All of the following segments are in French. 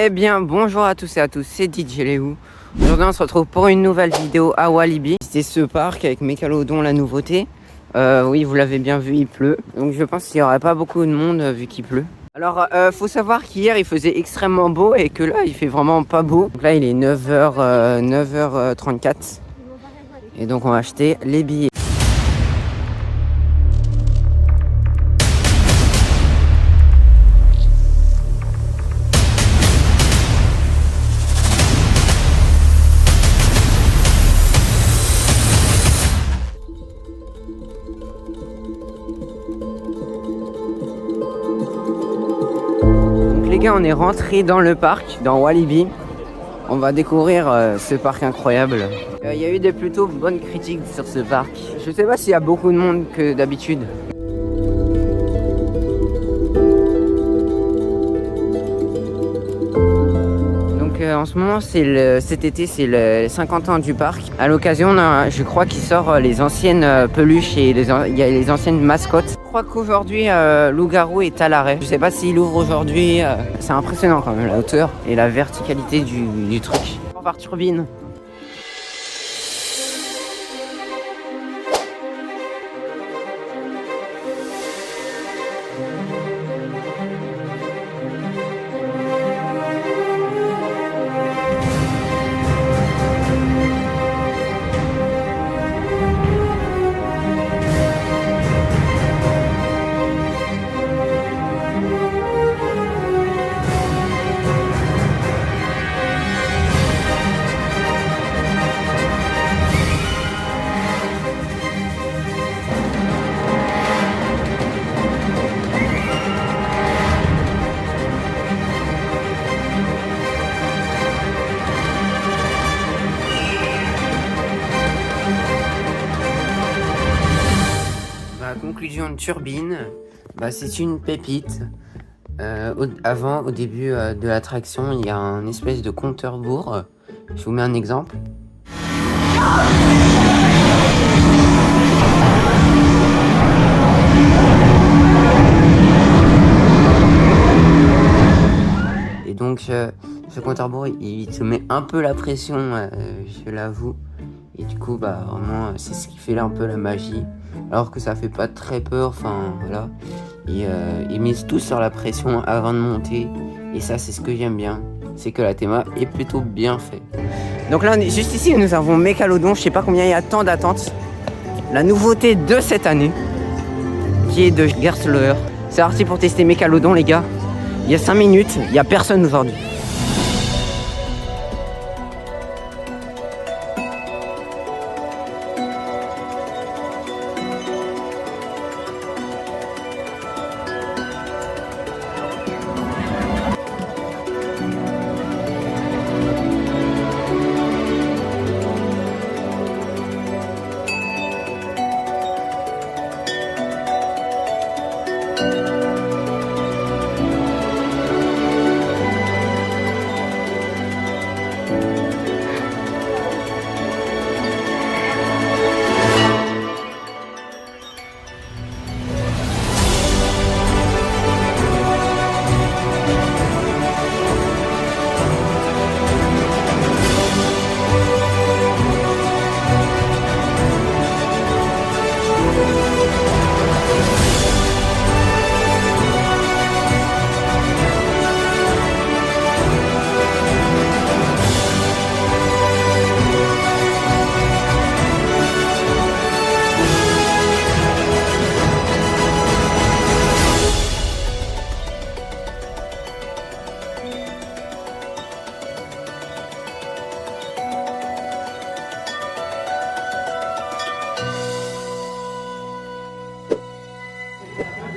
Eh bien, bonjour à tous et à tous, c'est DJ Léo. Aujourd'hui, on se retrouve pour une nouvelle vidéo à Walibi. C'est ce parc avec Mégalodon, la nouveauté. Oui, vous l'avez bien vu, il pleut. Donc, je pense qu'il n'y aurait pas beaucoup de monde vu qu'il pleut. Alors, faut savoir qu'hier, il faisait extrêmement beau et que là, il fait vraiment pas beau. Donc là, il est 9h34. Et donc, on va acheter les billets. Les gars, on est rentré dans le parc, dans Walibi. On va découvrir ce parc incroyable. Il y a eu des plutôt bonnes critiques sur ce parc. Je sais pas s'il y a beaucoup de monde que d'habitude. Donc en ce moment, cet été, c'est les 50 ans du parc. À l'occasion, je crois qu'il sort les anciennes peluches et il y a les anciennes mascottes. Je crois qu'aujourd'hui, Loup-Garou est à l'arrêt. Je sais pas s'il ouvre aujourd'hui. C'est impressionnant quand même, la hauteur et la verticalité du truc. On part turbine. Conclusion de turbine, c'est une pépite. Au début de l'attraction, il y a un espèce de compteur bourre. Je vous mets un exemple. Et donc ce compteur bourre, il te met un peu la pression, je l'avoue. Et du coup, vraiment, c'est ce qui fait là un peu la magie. Alors que ça fait pas très peur, enfin voilà. Ils misent tout sur la pression avant de monter. Et ça, c'est ce que j'aime bien. C'est que la théma est plutôt bien faite. Donc là, juste ici, nous avons Mégalodon. Je sais pas combien il y a tant d'attentes. La nouveauté de cette année, qui est de Gerstlauer. C'est parti pour tester Mégalodon, les gars. Il y a 5 minutes, il n'y a personne aujourd'hui.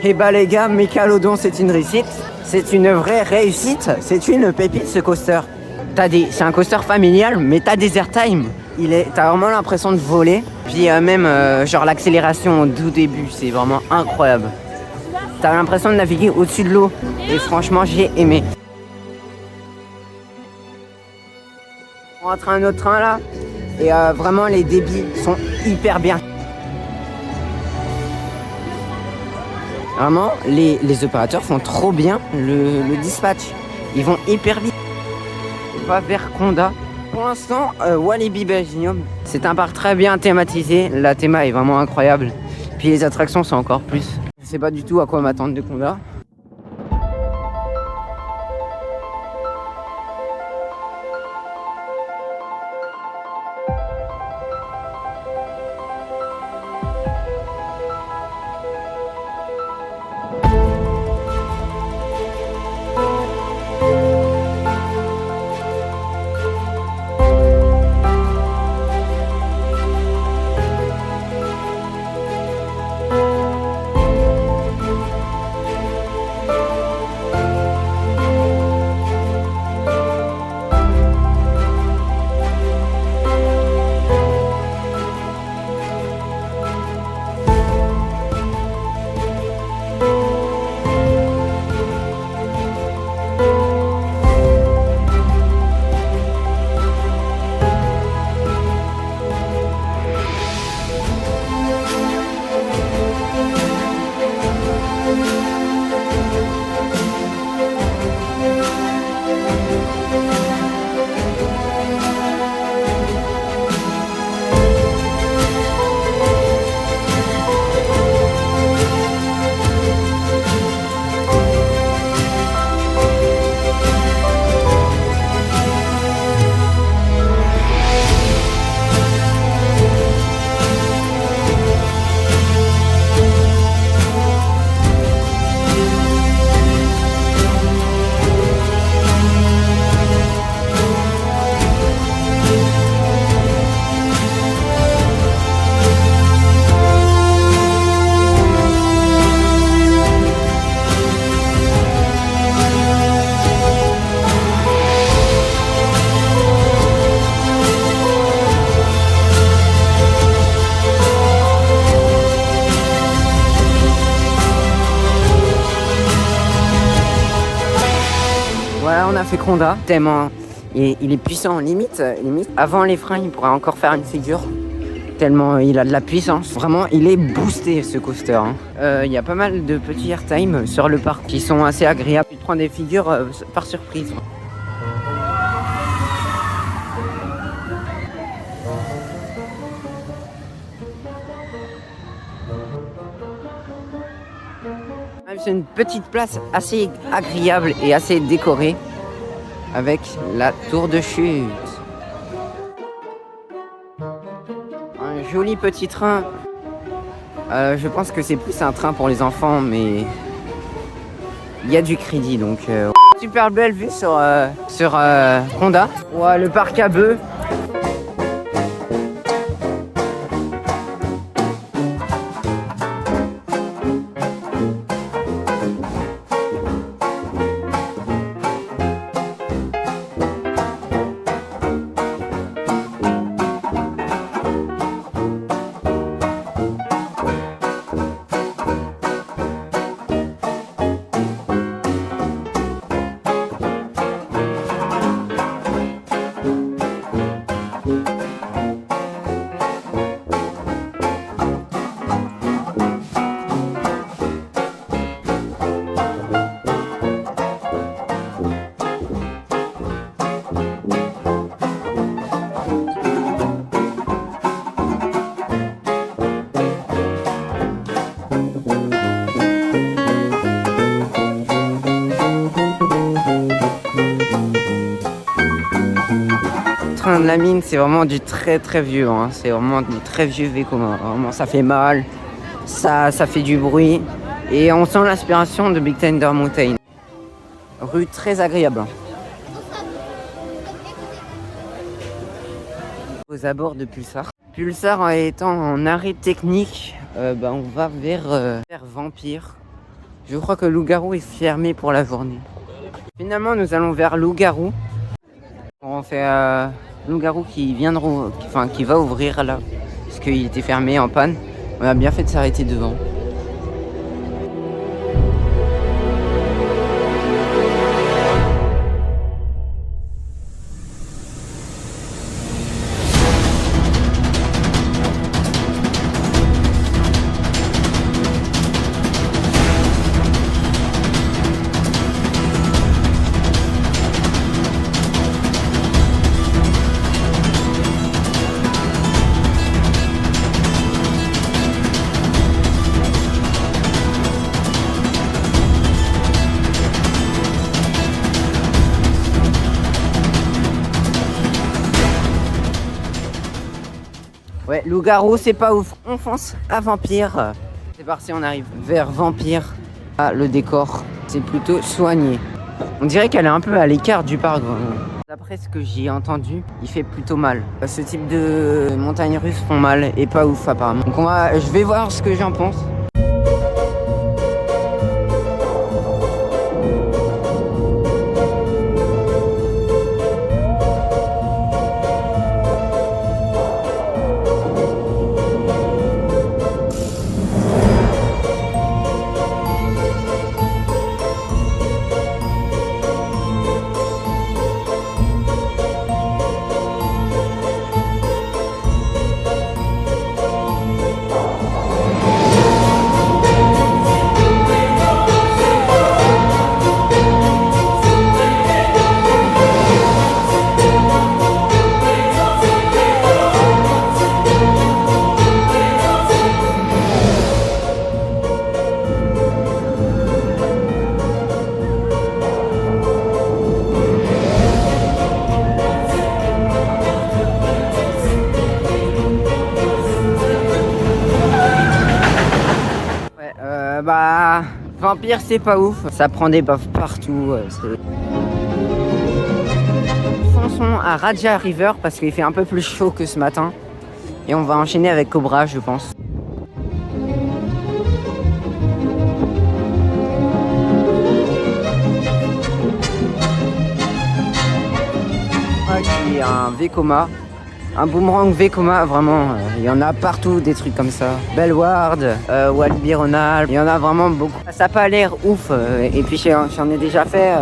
Et les gars, Mégalodon, c'est une réussite. C'est une vraie réussite. C'est une pépite ce coaster. C'est un coaster familial, mais t'as des airtime. T'as vraiment l'impression de voler. Puis même genre l'accélération au tout début, c'est vraiment incroyable. T'as l'impression de naviguer au-dessus de l'eau. Et franchement, j'ai aimé. On rentre à un autre train là. Et vraiment, les débits sont hyper bien. Vraiment, les opérateurs font trop bien le dispatch. Ils vont hyper vite. va vers Condat. Pour l'instant, Walibi Belgium, c'est un parc très bien thématisé. La théma est vraiment incroyable. Puis les attractions sont encore plus. Je sais pas du tout à quoi m'attendre de Condat. Voilà, on a fait Condat, tellement il est puissant, limite. Avant les freins, il pourrait encore faire une figure, tellement il a de la puissance. Vraiment, il est boosté ce coaster. Il y a pas mal de petits airtime sur le parc qui sont assez agréables. Tu te prends des figures par surprise. C'est une petite place assez agréable et assez décorée avec la tour de chute. Un joli petit train. Je pense que c'est plus un train pour les enfants, mais il y a du crédit donc. Super belle vue sur Condat. Ouais, le parc à bœufs. De la mine, c'est vraiment du très vieux, c'est vraiment du très vieux Vekoma. Vraiment, ça fait mal, ça fait du bruit et on sent l'inspiration de Big Thunder Mountain. Rue très agréable. Aux abords de Pulsar. Pulsar étant en arrêt technique, on va vers Vampire. Je crois que Loup-Garou est fermé pour la journée. Finalement, nous allons vers Loup-Garou. On fait Loup-Garou qui va ouvrir là, parce qu'il était fermé en panne. On a bien fait de s'arrêter devant. Ouais, loup-garou, c'est pas ouf. On fonce à vampire. C'est parti, on arrive vers vampire. Ah, le décor, c'est plutôt soigné. On dirait qu'elle est un peu à l'écart du parc, vraiment. D'après ce que j'ai entendu, il fait plutôt mal. Ce type de montagnes russes font mal et pas ouf apparemment. Donc je vais voir ce que j'en pense. Vampire, c'est pas ouf. Ça prend des baffes partout. Fonçons à Raja River parce qu'il fait un peu plus chaud que ce matin. Et on va enchaîner avec Cobra, je pense. Qui est un Vekoma. Un boomerang Vekoma, vraiment, il y en a partout des trucs comme ça. Bellward, Walibi Ronald, il y en a vraiment beaucoup. Ça n'a pas l'air ouf, et puis j'en ai déjà fait,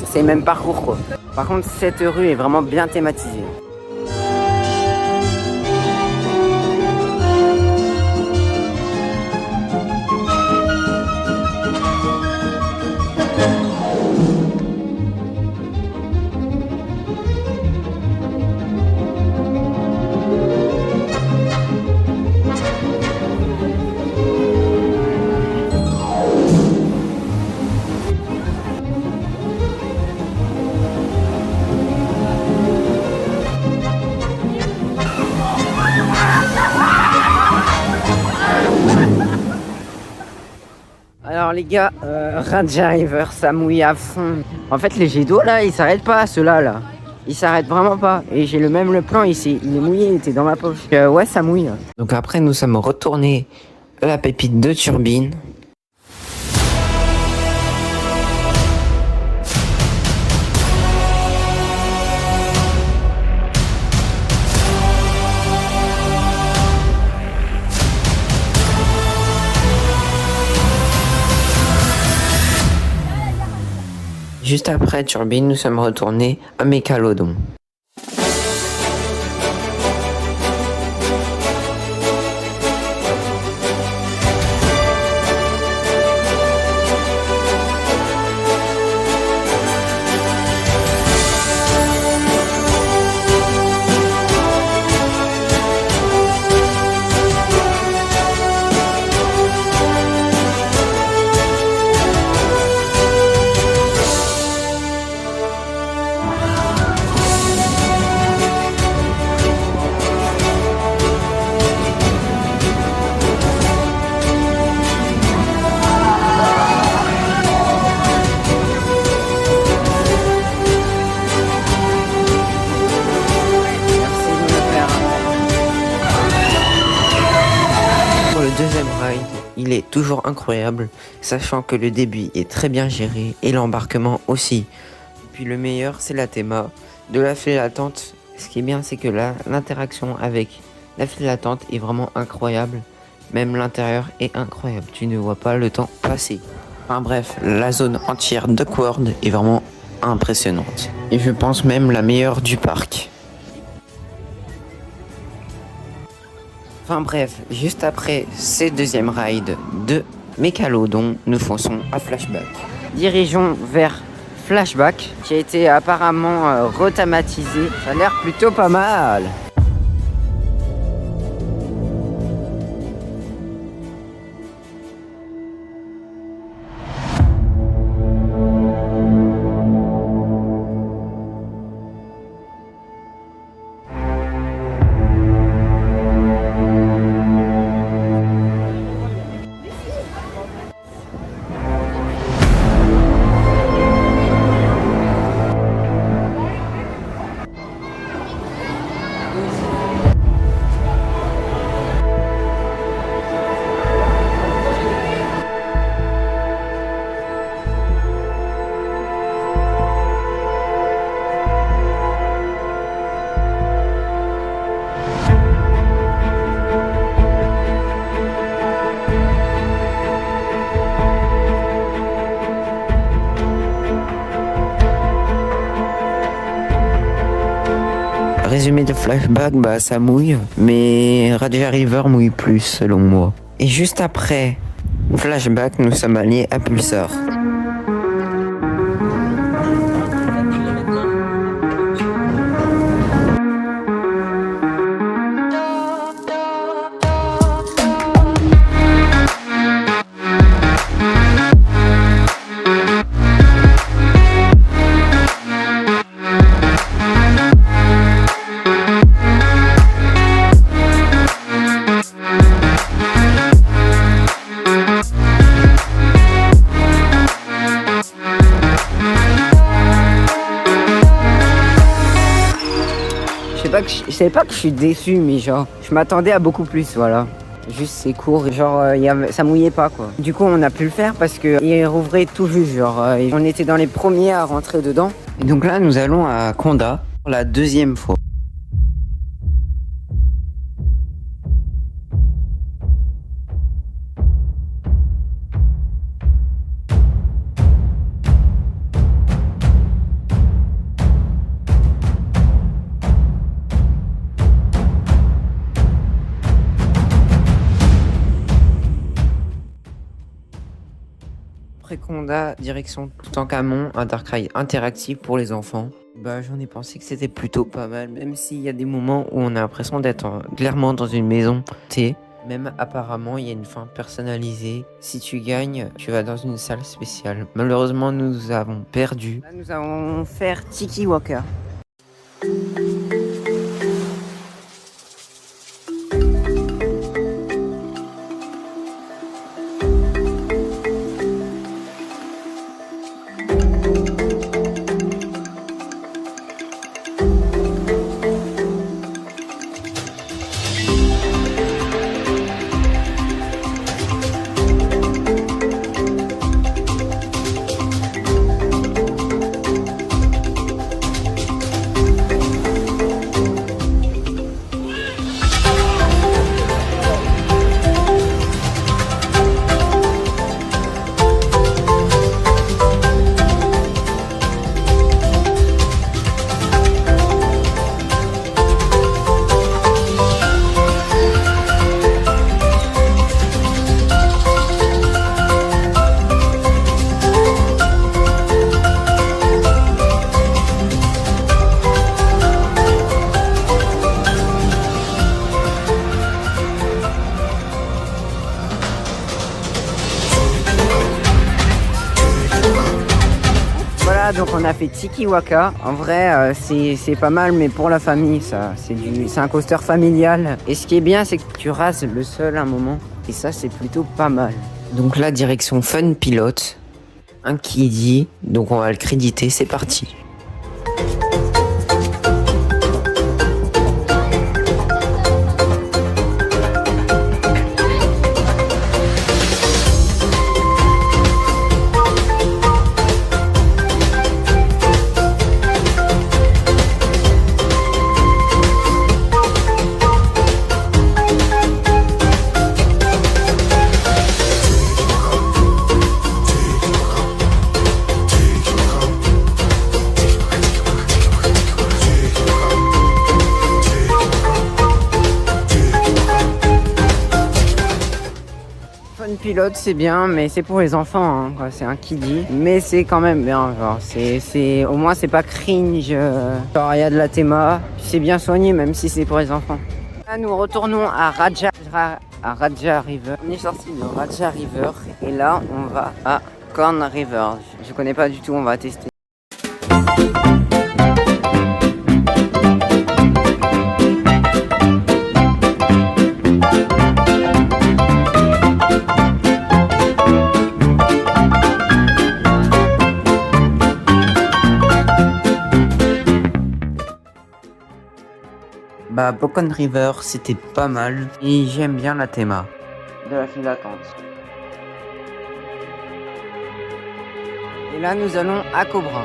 c'est le même parcours quoi. Par contre, cette rue est vraiment bien thématisée. Alors les gars, Raja River, ça mouille à fond. En fait les jets d'eau là, ils s'arrêtent pas, ceux-là là. Ils s'arrêtent vraiment pas. Et j'ai le plan ici, il est mouillé, il était dans ma poche. Ouais, ça mouille. Donc après nous sommes retournés à la pépite de Turbine. Juste après Turbine, nous sommes retournés à Mécalodon. Deuxième ride, il est toujours incroyable, sachant que le débit est très bien géré et l'embarquement aussi. Puis le meilleur, c'est la théma de la file d'attente. Ce qui est bien, c'est que l'interaction avec la file d'attente est vraiment incroyable. Même l'intérieur est incroyable, tu ne vois pas le temps passer. Enfin bref, la zone entière d'Awkward est vraiment impressionnante. Et je pense même la meilleure du parc. Enfin bref, juste après ces deuxièmes rides de Mécalodon, nous fonçons à Flashback. Dirigeons vers Flashback, qui a été apparemment rethématisé. Ça a l'air plutôt pas mal. résumé de Flashback, bah ça mouille, mais Raja River mouille plus selon moi. Et juste après Flashback, nous sommes allés à Pulsar. Je savais pas que je suis déçu, mais genre, je m'attendais à beaucoup plus, voilà. Juste c'est court, genre, ça mouillait pas, quoi. Du coup, on a pu le faire parce qu'il rouvrait tout juste, genre, on était dans les premiers à rentrer dedans. Et donc là, nous allons à Conda pour la deuxième fois. Conda, direction Toutankhamon, un Dark Ride interactif pour les enfants. Bah j'en ai pensé que c'était plutôt pas mal, même s'il y a des moments où on a l'impression d'être clairement dans une maison T. Même apparemment il y a une fin personnalisée. Si tu gagnes, tu vas dans une salle spéciale. Malheureusement nous avons perdu. Là, nous allons faire Tiki Walker. Donc on a fait Tiki Waka. En vrai c'est pas mal, mais pour la famille ça c'est un coaster familial. Et ce qui est bien c'est que tu rases le sol un moment. Et ça c'est plutôt pas mal. Donc là direction Fun Pilote. Un kiddie. Donc on va le créditer, c'est parti. Pilote c'est bien, mais c'est pour les enfants, hein, c'est un kiddie, mais c'est quand même bien, genre c'est au moins c'est pas cringe, genre il y a de la théma, c'est bien soigné même si c'est pour les enfants. Là nous retournons à Raja River. On est sorti de Raja River et là on va à Corn River. Je connais pas du tout, on va tester. Bah, Bocon River, c'était pas mal. Et j'aime bien la théma de la file d'attente. Et là, nous allons à Cobra.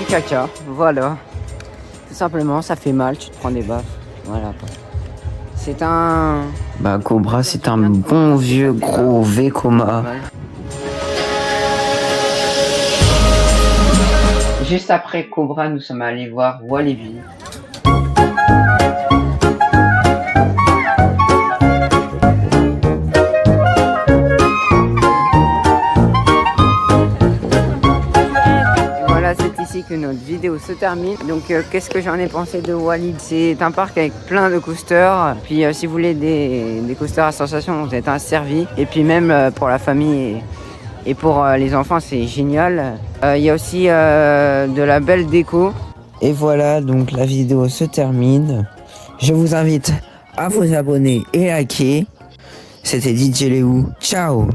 caca, voilà. Tout simplement, ça fait mal, tu te prends des baffes. Voilà. C'est un... Bah Cobra, c'est un bon vieux gros Vekoma. Juste après Cobra, nous sommes allés voir Walibi. Voilà, c'est ici que notre vidéo se termine. Donc qu'est-ce que j'en ai pensé de Walibi? C'est un parc avec plein de coasters. Puis si vous voulez des coasters à sensation, vous êtes servi. Et puis même pour la famille et pour les enfants, c'est génial. Il y a aussi de la belle déco. Et voilà, donc la vidéo se termine. Je vous invite à vous abonner et liker. C'était DJ Léo. Ciao!